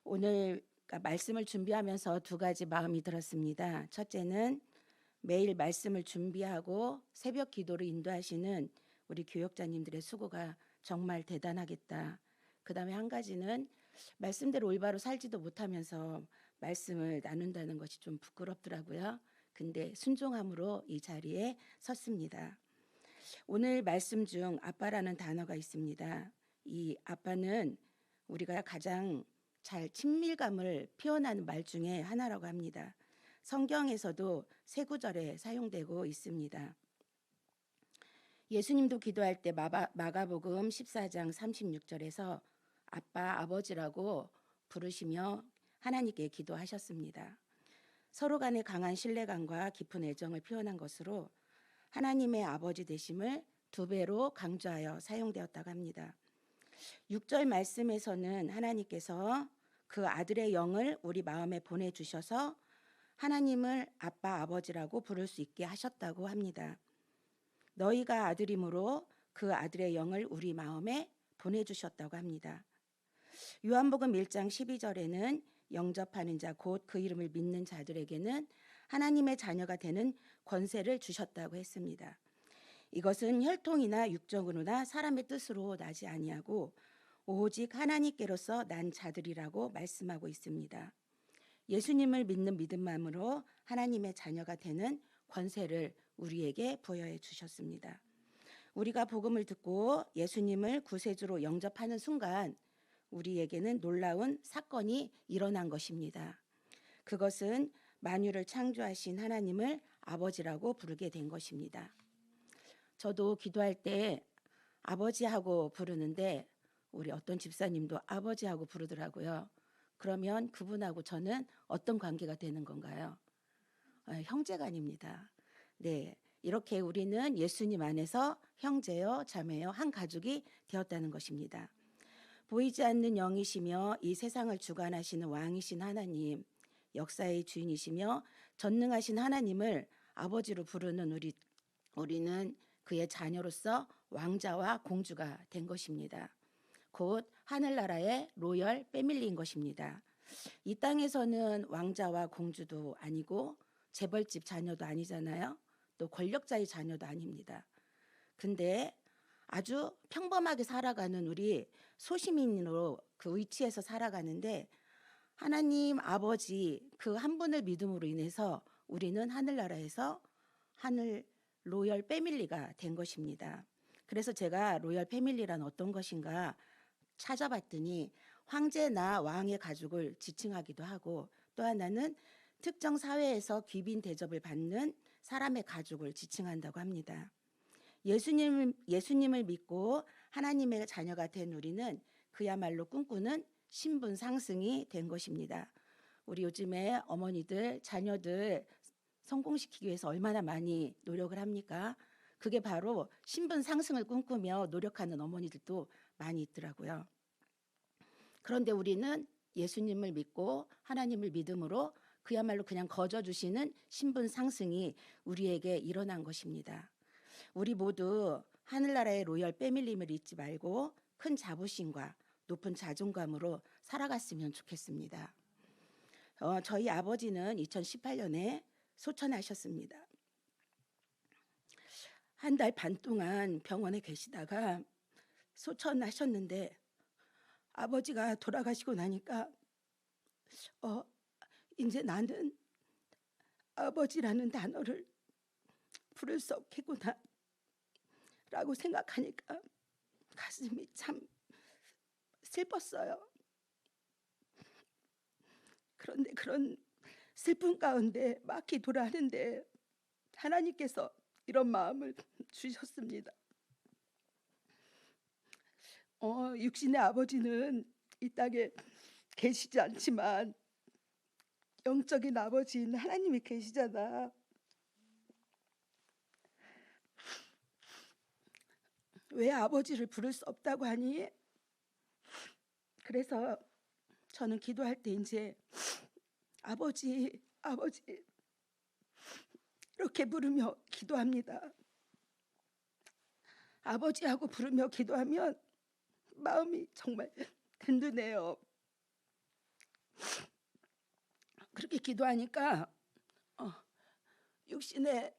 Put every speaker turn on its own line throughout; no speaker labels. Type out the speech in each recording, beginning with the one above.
오늘 말씀을 준비하면서 두 가지 마음이 들었습니다. 첫째는 매일 말씀을 준비하고 새벽 기도를 인도하시는 우리 교역자님들의 수고가 정말 대단하겠다. 그다음에 한 가지는 말씀대로 올바로 살지도 못하면서 말씀을 나눈다는 것이 좀 부끄럽더라고요. 근데 순종함으로 이 자리에 섰습니다. 오늘 말씀 중 아빠라는 단어가 있습니다. 이 아빠는 우리가 가장 잘 친밀감을 표현하는 말 중에 하나라고 합니다. 성경에서도 세 구절에 사용되고 있습니다. 예수님도 기도할 때 마가복음 14장 36절에서 아빠, 아버지라고 부르시며 하나님께 기도하셨습니다. 서로 간의 강한 신뢰감과 깊은 애정을 표현한 것으로 하나님의 아버지 되심을 두 배로 강조하여 사용되었다고 합니다. 6절 말씀에서는 하나님께서 그 아들의 영을 우리 마음에 보내주셔서 하나님을 아빠, 아버지라고 부를 수 있게 하셨다고 합니다. 너희가 아들이므로 그 아들의 영을 우리 마음에 보내주셨다고 합니다. 요한복음 1장 12절에는 영접하는 자 곧 그 이름을 믿는 자들에게는 하나님의 자녀가 되는 권세를 주셨다고 했습니다. 이것은 혈통이나 육적으로나 사람의 뜻으로 나지 아니하고 오직 하나님께로서 난 자들이라고 말씀하고 있습니다. 예수님을 믿는 믿음만으로 하나님의 자녀가 되는 권세를 우리에게 부여해 주셨습니다. 우리가 복음을 듣고 예수님을 구세주로 영접하는 순간 우리에게는 놀라운 사건이 일어난 것입니다. 그것은 만유를 창조하신 하나님을 아버지라고 부르게 된 것입니다. 저도 기도할 때 아버지하고 부르는데 우리 어떤 집사님도 아버지하고 부르더라고요. 그러면 그분하고 저는 어떤 관계가 되는 건가요? 형제간입니다. 네, 이렇게 우리는 예수님 안에서 형제요, 자매요, 한 가족이 되었다는 것입니다. 보이지 않는 영이시며 이 세상을 주관하시는 왕이신 하나님, 역사의 주인이시며 전능하신 하나님을 아버지로 부르는 우리는 그의 자녀로서 왕자와 공주가 된 것입니다. 곧 하늘나라의 로열 패밀리인 것입니다. 이 땅에서는 왕자와 공주도 아니고 재벌집 자녀도 아니잖아요. 또 권력자의 자녀도 아닙니다. 근데 아주 평범하게 살아가는 우리 소시민으로 그 위치에서 살아가는데 하나님 아버지 그 한 분을 믿음으로 인해서 우리는 하늘나라에서 하늘 로열 패밀리가 된 것입니다. 그래서 제가 로열 패밀리란 어떤 것인가 찾아봤더니 황제나 왕의 가족을 지칭하기도 하고 또 하나는 특정 사회에서 귀빈 대접을 받는 사람의 가족을 지칭한다고 합니다. 예수님을 믿고 하나님의 자녀가 된 우리는 그야말로 꿈꾸는 신분 상승이 된 것입니다. 우리 요즘에 어머니들, 자녀들 성공시키기 위해서 얼마나 많이 노력을 합니까? 그게 바로 신분 상승을 꿈꾸며 노력하는 어머니들도 많이 있더라고요. 그런데 우리는 예수님을 믿고 하나님을 믿음으로 그야말로 그냥 거저 주시는 신분 상승이 우리에게 일어난 것입니다. 우리 모두 하늘나라의 로열 패밀리임을 잊지 말고 큰 자부심과 높은 자존감으로 살아갔으면 좋겠습니다. 저희 아버지는 2018년에 소천하셨습니다. 한 달 반 동안 병원에 계시다가 소천하셨는데 아버지가 돌아가시고 나니까 이제 나는 아버지라는 단어를 부를 수 없겠구나 라고 생각하니까 가슴이 참 슬펐어요. 그런데 그런 슬픔 가운데 막 기도를 하는데 하나님께서 이런 마음을 주셨습니다. 육신의 아버지는 이 땅에 계시지 않지만 영적인 아버지인 하나님이 계시잖아. 왜 아버지를 부를 수 없다고 하니? 그래서 저는 기도할 때 이제 아버지, 아버지 이렇게 부르며 기도합니다. 아버지하고 부르며 기도하면 마음이 정말 든든해요. 그렇게 기도하니까 육신의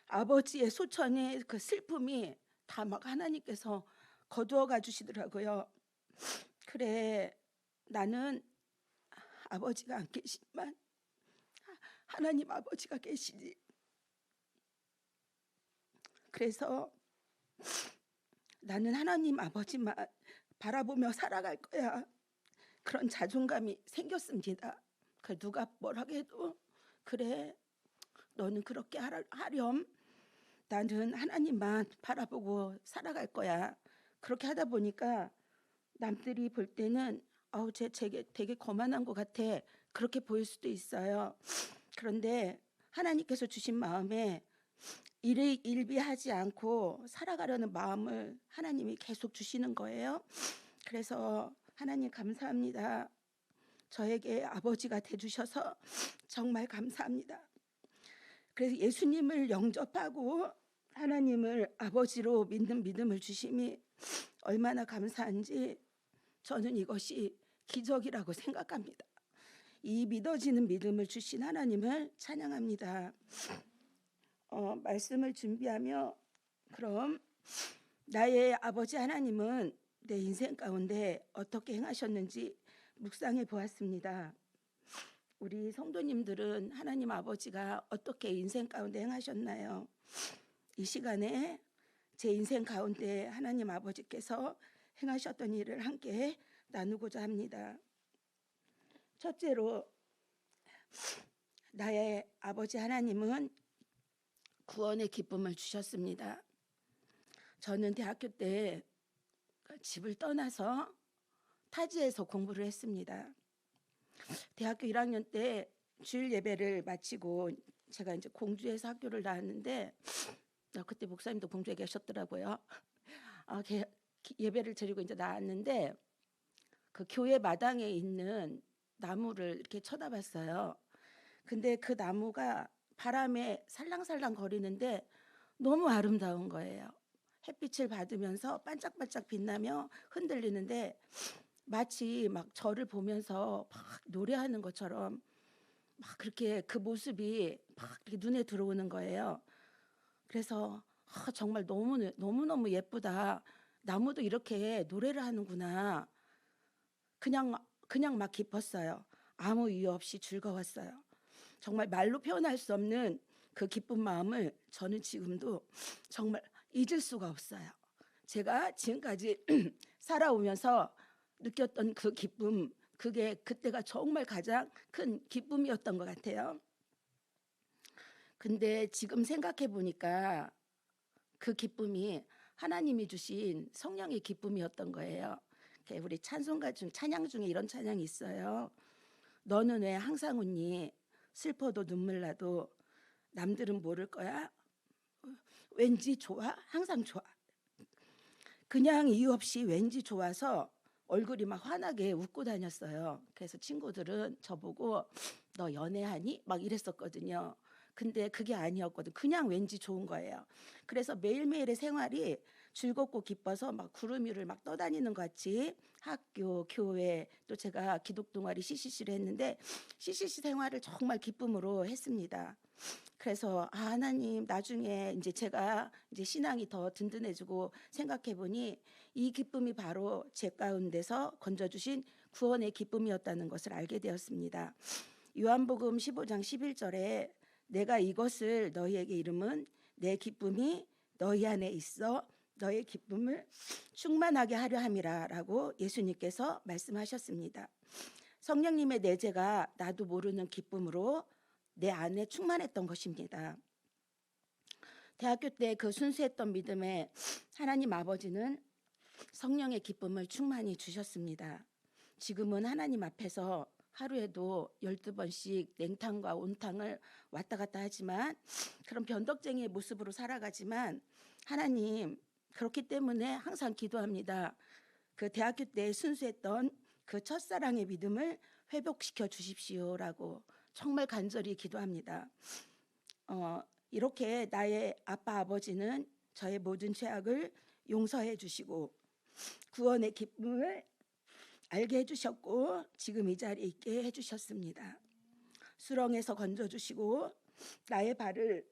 아버지의 소천의 그 슬픔이 다 막 하나님께서 거두어가 주시더라고요. 그래, 나는 아버지가 안 계시지만 하나님 아버지가 계시지. 그래서 나는 하나님 아버지만 바라보며 살아갈 거야. 그런 자존감이 생겼습니다. 그 누가 뭐라고 해도 그래, 너는 그렇게 하렴. 나는 하나님만 바라보고 살아갈 거야. 그렇게 하다 보니까 남들이 볼 때는 쟤 되게 거만한 것 같아. 그렇게 보일 수도 있어요. 그런데 하나님께서 주신 마음에 일비하지 않고 살아가려는 마음을 하나님이 계속 주시는 거예요. 그래서 하나님 감사합니다. 저에게 아버지가 돼주셔서 정말 감사합니다. 그래서 예수님을 영접하고 하나님을 아버지로 믿는 믿음을 주심이 얼마나 감사한지 저는 이것이 기적이라고 생각합니다. 이 믿어지는 믿음을 주신 하나님을 찬양합니다. 말씀을 준비하며 그럼 나의 아버지 하나님은 내 인생 가운데 어떻게 행하셨는지 묵상해 보았습니다. 우리 성도님들은 하나님 아버지가 어떻게 인생 가운데 행하셨나요? 이 시간에 제 인생 가운데 하나님 아버지께서 행하셨던 일을 함께 나누고자 합니다. 첫째로 나의 아버지 하나님은 구원의 기쁨을 주셨습니다. 저는 대학교 때 집을 떠나서 타지에서 공부를 했습니다. 대학교 1학년 때 주일 예배를 마치고 제가 이제 공주에서 학교를 나왔는데 그때 목사님도 공주에 계셨더라고요. 예배를 드리고 이제 나왔는데 그 교회 마당에 있는 나무를 이렇게 쳐다봤어요. 근데 그 나무가 바람에 살랑살랑 거리는데 너무 아름다운 거예요. 햇빛을 받으면서 반짝반짝 빛나며 흔들리는데 마치 막 저를 보면서 막 노래하는 것처럼 막 그렇게 그 모습이 막 이렇게 눈에 들어오는 거예요. 그래서 정말 너무너무 예쁘다. 나무도 이렇게 노래를 하는구나. 그냥 막 기뻤어요. 아무 이유 없이 즐거웠어요. 정말 말로 표현할 수 없는 그 기쁜 마음을 저는 지금도 정말 잊을 수가 없어요. 제가 지금까지 살아오면서 느꼈던 그 기쁨, 그게 그때가 정말 가장 큰 기쁨이었던 것 같아요. 근데 지금 생각해 보니까 그 기쁨이 하나님이 주신 성령의 기쁨이었던 거예요. 우리 찬송가 중 찬양 중에 이런 찬양이 있어요. 너는 왜 항상 웃니? 슬퍼도 눈물 나도 남들은 모를 거야. 왠지 좋아? 항상 좋아. 그냥 이유 없이 왠지 좋아서 얼굴이 막 환하게 웃고 다녔어요. 그래서 친구들은 저보고 너 연애하니? 막 이랬었거든요. 근데 그게 아니었거든. 그냥 왠지 좋은 거예요. 그래서 매일매일의 생활이 즐겁고 기뻐서 막 구름 위를 막 떠다니는 것 같이 학교, 교회, 또 제가 기독 동아리 CCC를 했는데 CCC 생활을 정말 기쁨으로 했습니다. 그래서 하나님 나중에 이제 제가 이제 신앙이 더 든든해지고 생각해 보니 이 기쁨이 바로 제 가운데서 건져주신 구원의 기쁨이었다는 것을 알게 되었습니다. 요한복음 15장 11절에 내가 이것을 너희에게 이름은 내 기쁨이 너희 안에 있어 너의 기쁨을 충만하게 하려 함이라 라고 예수님께서 말씀하셨습니다. 성령님의 내재가 나도 모르는 기쁨으로 내 안에 충만했던 것입니다. 대학교 때 그 순수했던 믿음에 하나님 아버지는 성령의 기쁨을 충만히 주셨습니다. 지금은 하나님 앞에서 하루에도 12번씩 냉탕과 온탕을 왔다 갔다 하지만 그런 변덕쟁이의 모습으로 살아가지만 하나님 그렇기 때문에 항상 기도합니다. 그 대학교 때 순수했던 그 첫사랑의 믿음을 회복시켜 주십시오라고 정말 간절히 기도합니다. 이렇게 나의 아빠 아버지는 저의 모든 죄악을 용서해 주시고 구원의 기쁨을 알게 해주셨고 지금 이 자리에 있게 해주셨습니다. 수렁에서 건져주시고 나의 발을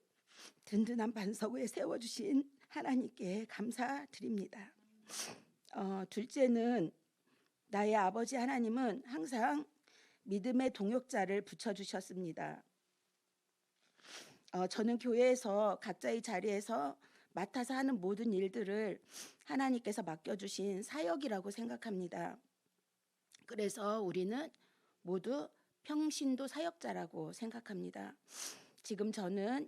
든든한 반석 위에 세워주신 하나님께 감사드립니다. 둘째는 나의 아버지 하나님은 항상 믿음의 동역자를 붙여주셨습니다. 저는 교회에서 각자의 자리에서 맡아서 하는 모든 일들을 하나님께서 맡겨주신 사역이라고 생각합니다. 그래서 우리는 모두 평신도 사역자라고 생각합니다. 지금 저는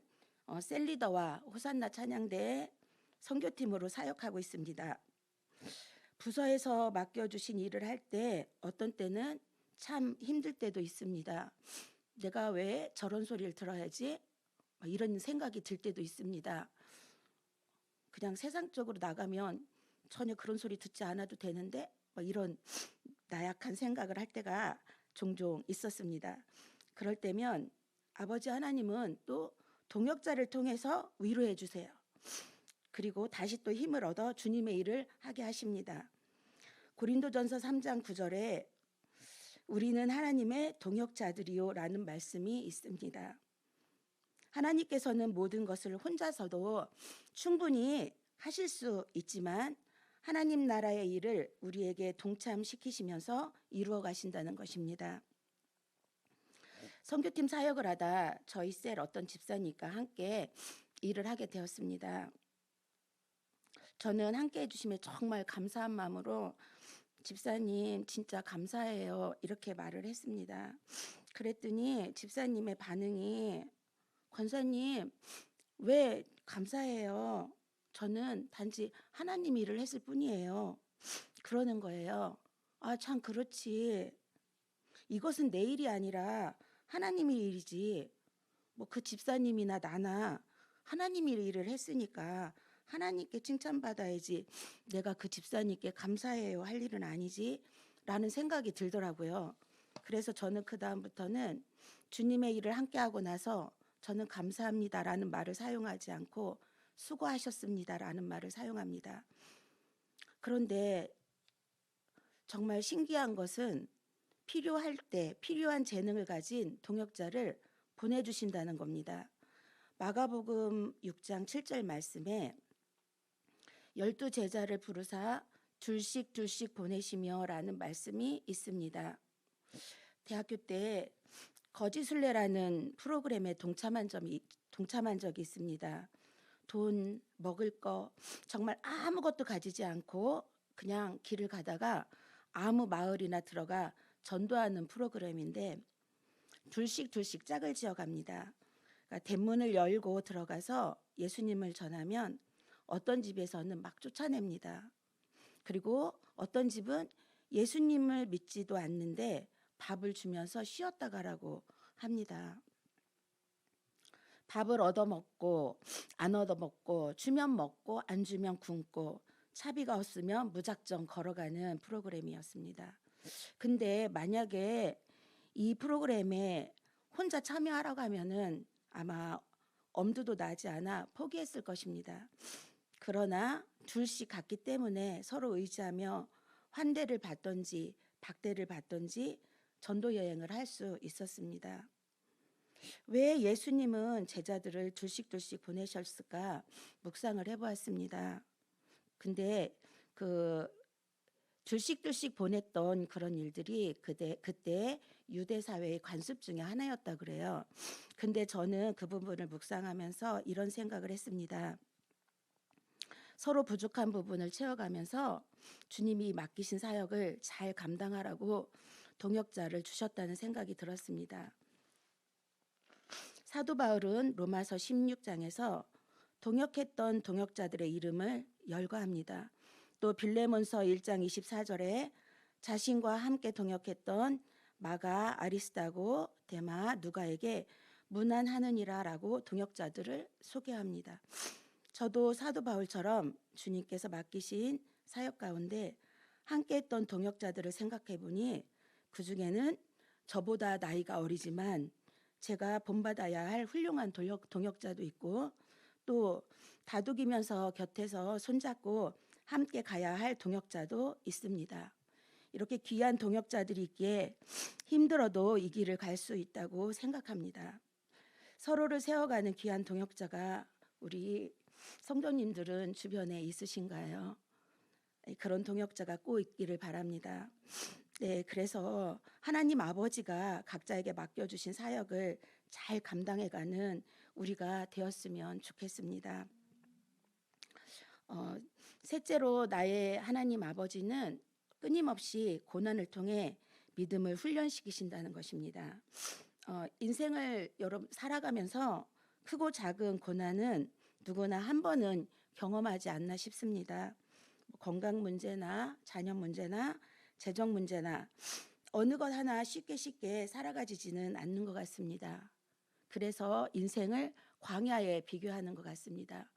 셀리더와 호산나 찬양대의 선교팀으로 사역하고 있습니다. 부서에서 맡겨주신 일을 할 때 어떤 때는 참 힘들 때도 있습니다. 내가 왜 저런 소리를 들어야지? 이런 생각이 들 때도 있습니다. 그냥 세상적으로 나가면 전혀 그런 소리 듣지 않아도 되는데 이런 나약한 생각을 할 때가 종종 있었습니다. 그럴 때면 아버지 하나님은 또 동역자를 통해서 위로해 주세요. 그리고 다시 또 힘을 얻어 주님의 일을 하게 하십니다. 고린도전서 3장 9절에 우리는 하나님의 동역자들이요 라는 말씀이 있습니다. 하나님께서는 모든 것을 혼자서도 충분히 하실 수 있지만 하나님 나라의 일을 우리에게 동참시키시면서 이루어 가신다는 것입니다. 선교팀 사역을 하다 저희 셀 어떤 집사님과 함께 일을 하게 되었습니다. 저는 함께 해주심에 정말 감사한 마음으로 집사님 진짜 감사해요 이렇게 말을 했습니다. 그랬더니 집사님의 반응이 권사님 왜 감사해요? 저는 단지 하나님 일을 했을 뿐이에요. 그러는 거예요. 아, 참 그렇지. 이것은 내 일이 아니라 하나님의 일이지. 뭐 그 집사님이나 나나 하나님이 일을 했으니까 하나님께 칭찬받아야지 내가 그 집사님께 감사해요 할 일은 아니지 라는 생각이 들더라고요. 그래서 저는 그 다음부터는 주님의 일을 함께하고 나서 저는 감사합니다라는 말을 사용하지 않고 수고하셨습니다라는 말을 사용합니다. 그런데 정말 신기한 것은 필요할 때 필요한 재능을 가진 동역자를 보내주신다는 겁니다. 마가복음 6장 7절 말씀에 12 제자를 부르사 둘씩 보내시며 라는 말씀이 있습니다. 대학교 때 거지순례라는 프로그램에 동참한 적이 있습니다. 돈, 먹을 거 정말 아무것도 가지지 않고 그냥 길을 가다가 아무 마을이나 들어가 전도하는 프로그램인데 둘씩 짝을 지어갑니다. 그러니까 대문을 열고 들어가서 예수님을 전하면 어떤 집에서는 막 쫓아냅니다. 그리고 어떤 집은 예수님을 믿지도 않는데 밥을 주면서 쉬었다 가라고 합니다. 밥을 얻어먹고 안 얻어먹고 주면 먹고 안 주면 굶고 차비가 없으면 무작정 걸어가는 프로그램이었습니다. 근데 만약에 이 프로그램에 혼자 참여하라고 하면은 아마 엄두도 나지 않아 포기했을 것입니다. 그러나 둘씩 갔기 때문에 서로 의지하며 환대를 받던지 박대를 받던지 전도 여행을 할 수 있었습니다. 왜 예수님은 제자들을 둘씩 보내셨을까 묵상을 해보았습니다. 근데 그 둘씩 보냈던 그런 일들이 그때 유대 사회의 관습 중에 하나였다 그래요. 근데 저는 그 부분을 묵상하면서 이런 생각을 했습니다. 서로 부족한 부분을 채워가면서 주님이 맡기신 사역을 잘 감당하라고 동역자를 주셨다는 생각이 들었습니다. 사도 바울은 로마서 16장에서 동역했던 동역자들의 이름을 열거합니다. 또 빌레몬서 1장 24절에 자신과 함께 동역했던 마가, 아리스다고, 데마, 누가에게 문안하느니라라고 동역자들을 소개합니다. 저도 사도 바울처럼 주님께서 맡기신 사역 가운데 함께했던 동역자들을 생각해 보니 그 중에는 저보다 나이가 어리지만 제가 본받아야 할 훌륭한 동역자도 있고 또 다독이면서 곁에서 손잡고 함께 가야 할 동역자도 있습니다. 이렇게 귀한 동역자들이 있기에 힘들어도 이 길을 갈 수 있다고 생각합니다. 서로를 세워가는 귀한 동역자가 우리 성도님들은 주변에 있으신가요? 그런 동역자가 꼭 있기를 바랍니다. 네, 그래서 하나님 아버지가 각자에게 맡겨주신 사역을 잘 감당해가는 우리가 되었으면 좋겠습니다. 셋째로 나의 하나님 아버지는 끊임없이 고난을 통해 믿음을 훈련시키신다는 것입니다. 인생을 여러분 살아가면서 크고 작은 고난은 누구나 한 번은 경험하지 않나 싶습니다. 건강 문제나 자녀 문제나 재정 문제나 어느 것 하나 쉽게 살아가지지는 않는 것 같습니다. 그래서 인생을 광야에 비교하는 것 같습니다.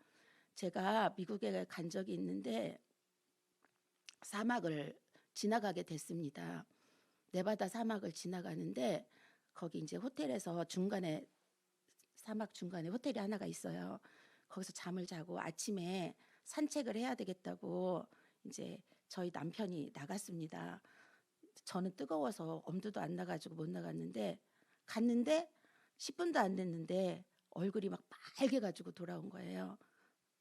제가 미국에 간 적이 있는데 사막을 지나가게 됐습니다. 네바다 사막을 지나가는데 거기 이제 호텔에서 중간에 사막 중간에 호텔이 하나가 있어요. 거기서 잠을 자고 아침에 산책을 해야 되겠다고 이제 저희 남편이 나갔습니다. 저는 뜨거워서 엄두도 안 나가지고 못 나갔는데 갔는데 10분도 안 됐는데 얼굴이 막 빨개가지고 돌아온 거예요.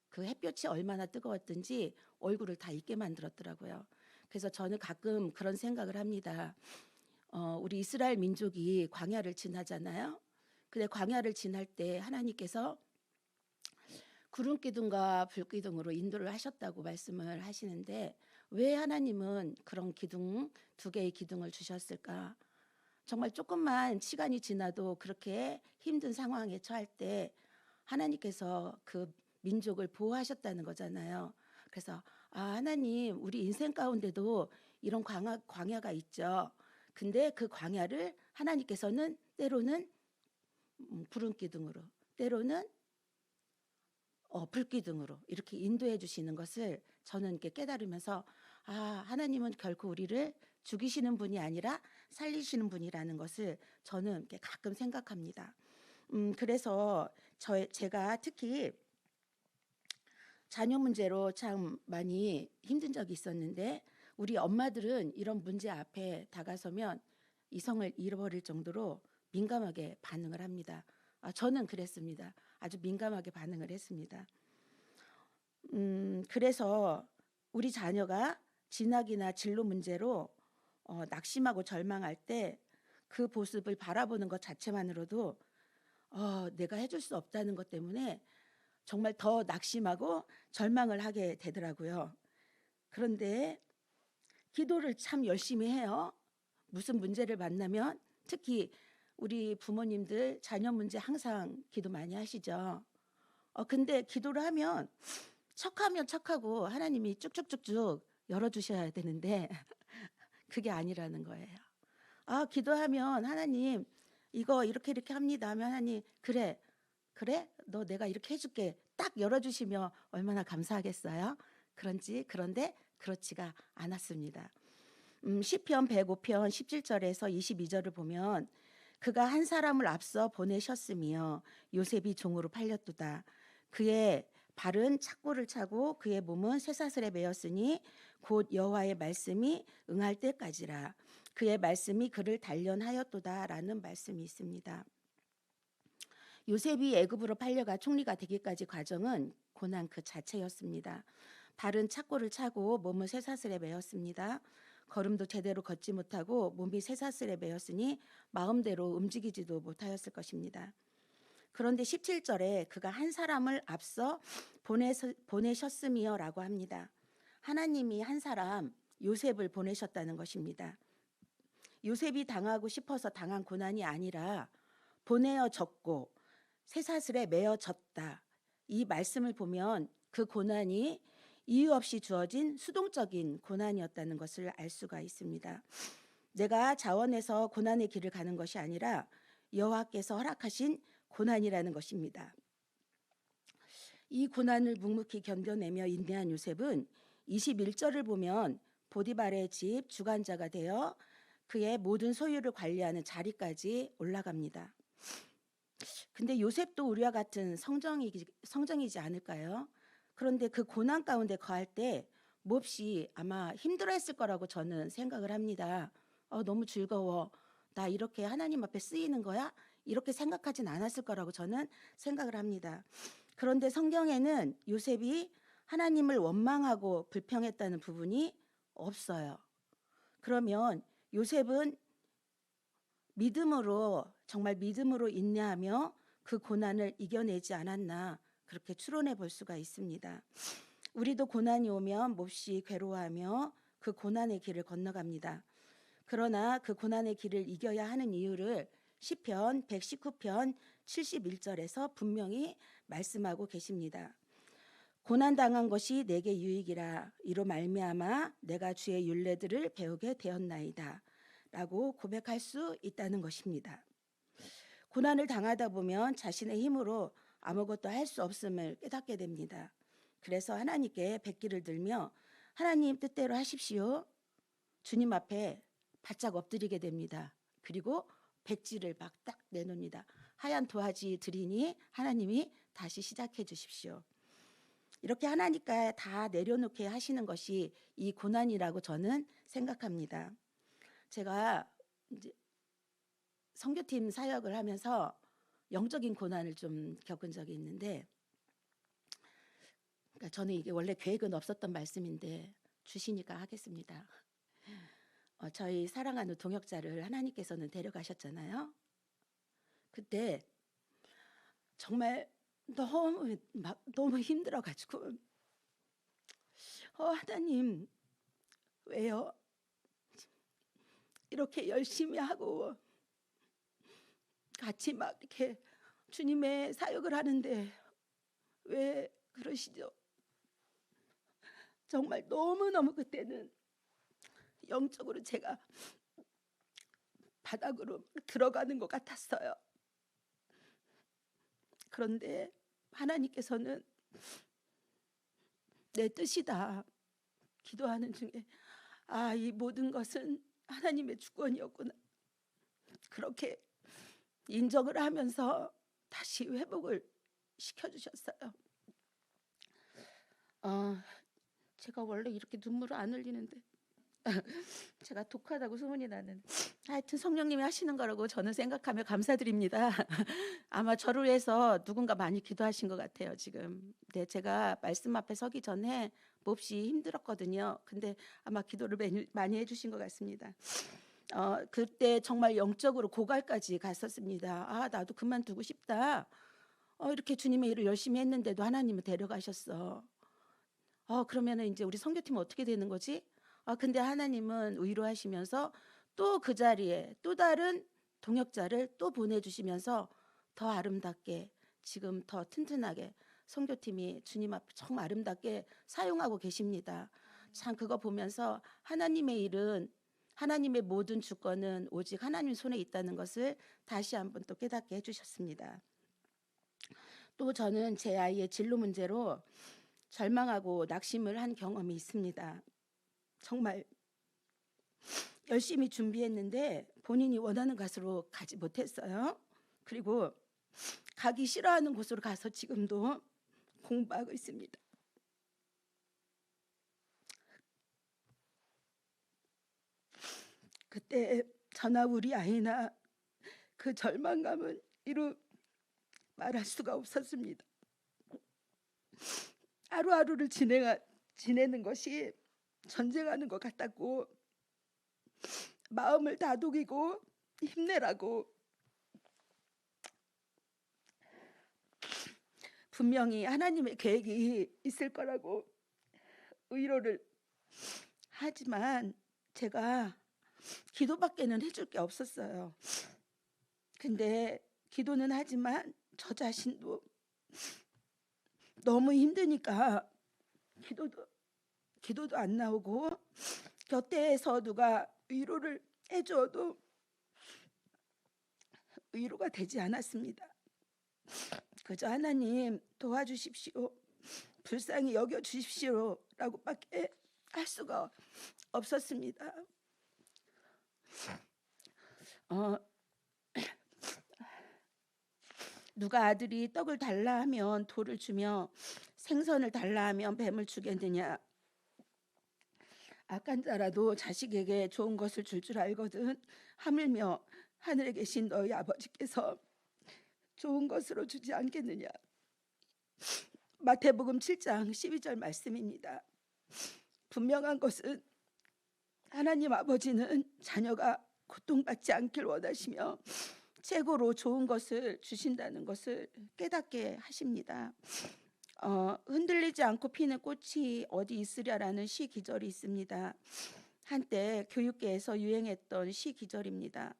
그 햇볕이 얼마나 뜨거웠든지 얼굴을 다 잊게 만들었더라고요. 그래서 저는 가끔 그런 생각을 합니다. 우리 이스라엘 민족이 광야를 지나잖아요. 근데 광야를 지날 때 하나님께서 구름 기둥과 불 기둥으로 인도를 하셨다고 말씀을 하시는데 왜 하나님은 그런 기둥, 두 개의 기둥을 주셨을까? 정말 조금만 시간이 지나도 그렇게 힘든 상황에 처할 때 하나님께서 그 민족을 보호하셨다는 거잖아요. 그래서 하나님 우리 인생 가운데도 이런 광야가 있죠. 근데 그 광야를 하나님께서는 때로는 구름 기둥으로, 때로는 불기둥으로 이렇게 인도해 주시는 것을 저는 이렇게 깨달으면서 하나님은 결코 우리를 죽이시는 분이 아니라 살리시는 분이라는 것을 저는 이렇게 가끔 생각합니다. 그래서 제가 특히 자녀 문제로 참 많이 힘든 적이 있었는데 우리 엄마들은 이런 문제 앞에 다가서면 이성을 잃어버릴 정도로 민감하게 반응을 합니다. 저는 그랬습니다. 아주 민감하게 반응을 했습니다. 그래서 우리 자녀가 진학이나 진로 문제로 낙심하고 절망할 때 그 모습을 바라보는 것 자체만으로도 내가 해줄 수 없다는 것 때문에 정말 더 낙심하고 절망을 하게 되더라고요. 그런데 기도를 참 열심히 해요. 무슨 문제를 만나면 특히 우리 부모님들 자녀 문제 항상 기도 많이 하시죠. 근데 기도를 하면 척하면 척하고 하나님이 쭉쭉쭉쭉 열어주셔야 되는데 그게 아니라는 거예요. 기도하면 하나님 이거 이렇게 합니다 하면 하나님 그래 너 내가 이렇게 해줄게 딱 열어주시면 얼마나 감사하겠어요. 그런데 그렇지가 않았습니다. 시편 105편 17절에서 22절을 보면 그가 한 사람을 앞서 보내셨으며 요셉이 종으로 팔렸도다. 그의 발은 착고를 차고 그의 몸은 쇠사슬에 매였으니 곧 여호와의 말씀이 응할 때까지라. 그의 말씀이 그를 단련하였도다라는 말씀이 있습니다. 요셉이 애굽으로 팔려가 총리가 되기까지 과정은 고난 그 자체였습니다. 발은 착고를 차고 몸은 쇠사슬에 매였습니다. 걸음도 제대로 걷지 못하고 몸이 쇠사슬에 매였으니 마음대로 움직이지도 못하였을 것입니다. 그런데 17절에 그가 한 사람을 앞서 보내셨으며라고 합니다. 하나님이 한 사람 요셉을 보내셨다는 것입니다. 요셉이 당하고 싶어서 당한 고난이 아니라 보내어졌고 쇠사슬에 매어졌다. 이 말씀을 보면 그 고난이 이유 없이 주어진 수동적인 고난이었다는 것을 알 수가 있습니다. 내가 자원해서 고난의 길을 가는 것이 아니라 여호와께서 허락하신 고난이라는 것입니다. 이 고난을 묵묵히 견뎌내며 인내한 요셉은 21절을 보면 보디발의 집 주관자가 되어 그의 모든 소유를 관리하는 자리까지 올라갑니다. 근데 요셉도 우리와 같은 성정이지 않을까요? 그런데 그 고난 가운데 거할 때 몹시 아마 힘들어했을 거라고 저는 생각을 합니다. 너무 즐거워. 나 이렇게 하나님 앞에 쓰이는 거야? 이렇게 생각하진 않았을 거라고 저는 생각을 합니다. 그런데 성경에는 요셉이 하나님을 원망하고 불평했다는 부분이 없어요. 그러면 요셉은 믿음으로, 정말 믿음으로 인내하며 그 고난을 이겨내지 않았나, 그렇게 추론해 볼 수가 있습니다. 우리도 고난이 오면 몹시 괴로워하며 그 고난의 길을 건너갑니다. 그러나 그 고난의 길을 이겨야 하는 이유를 시편 119편 71절에서 분명히 말씀하고 계십니다. 고난당한 것이 내게 유익이라, 이로 말미암아 내가 주의 율례들을 배우게 되었나이다 라고 고백할 수 있다는 것입니다. 고난을 당하다 보면 자신의 힘으로 아무것도 할 수 없음을 깨닫게 됩니다. 그래서 하나님께 백기를 들며 하나님 뜻대로 하십시오. 주님 앞에 바짝 엎드리게 됩니다. 그리고 백지를 막 딱 내놓습니다. 하얀 도화지 드리니 하나님이 다시 시작해 주십시오. 이렇게 하나님께 다 내려놓게 하시는 것이 이 고난이라고 저는 생각합니다. 제가 이제 선교팀 사역을 하면서 영적인 고난을 좀 겪은 적이 있는데, 그러니까 저는 이게 원래 계획은 없었던 말씀인데 주시니까 하겠습니다. 저희 사랑하는 동역자를 하나님께서는 데려가셨잖아요. 그때 정말 너무 힘들어가지고 하나님 왜요? 이렇게 열심히 하고 같이 막 이렇게 주님의 사역을 하는데 왜 그러시죠? 정말 너무너무 그때는 영적으로 제가 바닥으로 들어가는 것 같았어요. 그런데 하나님께서는 내 뜻이다 기도하는 중에 이 모든 것은 하나님의 주권이었구나, 그렇게 인정을 하면서 다시 회복을 시켜주셨어요. 제가 원래 이렇게 눈물을 안 흘리는데 제가 독하다고 소문이 나는, 하여튼 성령님이 하시는 거라고 저는 생각하며 감사드립니다. 아마 저를 위해서 누군가 많이 기도하신 것 같아요 지금. 네, 제가 말씀 앞에 서기 전에 몹시 힘들었거든요. 근데 아마 기도를 많이 해주신 것 같습니다. 그때 정말 영적으로 고갈까지 갔었습니다. 나도 그만두고 싶다. 이렇게 주님의 일을 열심히 했는데도 하나님은 데려가셨어. 그러면 이제 우리 선교팀은 어떻게 되는 거지? 근데 하나님은 위로하시면서 또 그 자리에 또 다른 동역자를 또 보내주시면서 더 아름답게, 지금 더 튼튼하게 선교팀이 주님 앞에 정말 아름답게 사용하고 계십니다. 참 그거 보면서 하나님의 일은, 하나님의 모든 주권은 오직 하나님 손에 있다는 것을 다시 한번 또 깨닫게 해주셨습니다. 또 저는 제 아이의 진로 문제로 절망하고 낙심을 한 경험이 있습니다. 정말 열심히 준비했는데 본인이 원하는 곳으로 가지 못했어요. 그리고 가기 싫어하는 곳으로 가서 지금도 공부하고 있습니다. 그때 저나 우리 아이나 그 절망감은 이루 말할 수가 없었습니다. 하루하루를 지내는 것이 전쟁하는 것 같았고, 마음을 다독이고 힘내라고, 분명히 하나님의 계획이 있을 거라고 위로를 하지만 제가 기도밖에는 해줄 게 없었어요. 근데 기도는 하지만 저 자신도 너무 힘드니까 기도도 안 나오고, 곁에서 누가 위로를 해줘도 위로가 되지 않았습니다. 그저 하나님 도와주십시오, 불쌍히 여겨주십시오 라고 밖에 할 수가 없었습니다. 누가 아들이 떡을 달라 하면 돌을 주며 생선을 달라 하면 뱀을 주겠느냐, 악한 자라도 자식에게 좋은 것을 줄 줄 알거든. 하물며 하늘에 계신 너희 아버지께서 좋은 것으로 주지 않겠느냐. 마태복음 7장 12절 말씀입니다. 분명한 것은 하나님 아버지는 자녀가 고통받지 않길 원하시며 최고로 좋은 것을 주신다는 것을 깨닫게 하십니다. 흔들리지 않고 피는 꽃이 어디 있으랴라는 시 기절이 있습니다. 한때 교육계에서 유행했던 시 기절입니다.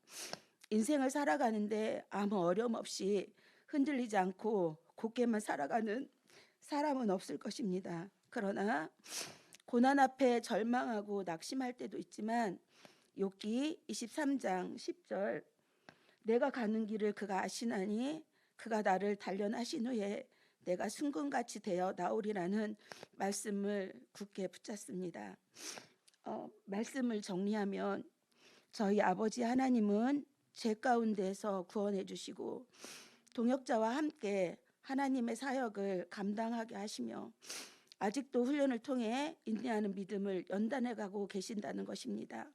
인생을 살아가는데 아무 어려움 없이 흔들리지 않고 곧게만 살아가는 사람은 없을 것입니다. 그러나 고난 앞에 절망하고 낙심할 때도 있지만 욥기 23장 10절 내가 가는 길을 그가 아시나니 그가 나를 단련하신 후에 내가 순금같이 되어 나오리라는 말씀을 굳게 붙잡습니다. 말씀을 정리하면 저희 아버지 하나님은 죄 가운데서 구원해 주시고 동역자와 함께 하나님의 사역을 감당하게 하시며 아직도 훈련을 통해 인내하는 믿음을 연단해 가고 계신다는 것입니다.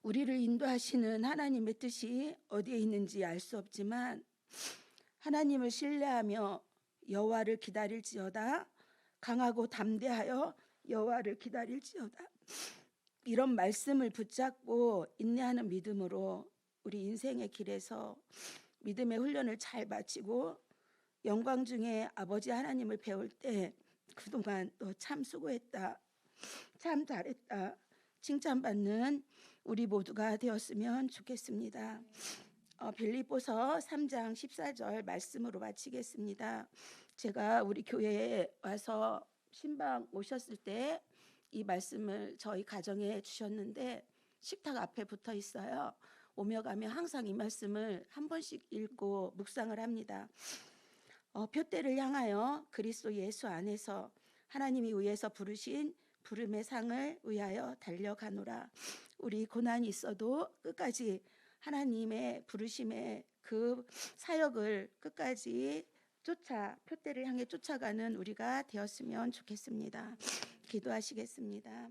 우리를 인도하시는 하나님의 뜻이 어디에 있는지 알 수 없지만 하나님을 신뢰하며 여호와를 기다릴지어다. 강하고 담대하여 여호와를 기다릴지어다. 이런 말씀을 붙잡고 인내하는 믿음으로 우리 인생의 길에서 믿음의 훈련을 잘 마치고 영광 중에 아버지 하나님을 배울 때 그동안 너 참 수고했다, 참 잘했다 칭찬받는 우리 모두가 되었으면 좋겠습니다. 빌립보서 3장 14절 말씀으로 마치겠습니다. 제가 우리 교회에 와서 신방 오셨을 때 이 말씀을 저희 가정에 주셨는데 식탁 앞에 붙어 있어요. 오며 가며 항상 이 말씀을 한 번씩 읽고 묵상을 합니다. 표대를 향하여 그리스도 예수 안에서 하나님이 위에서 부르신 부름의 상을 위하여 달려가노라. 우리 고난이 있어도 끝까지 하나님의 부르심의 그 사역을 끝까지 표대를 향해 쫓아가는 우리가 되었으면 좋겠습니다. 기도하시겠습니다.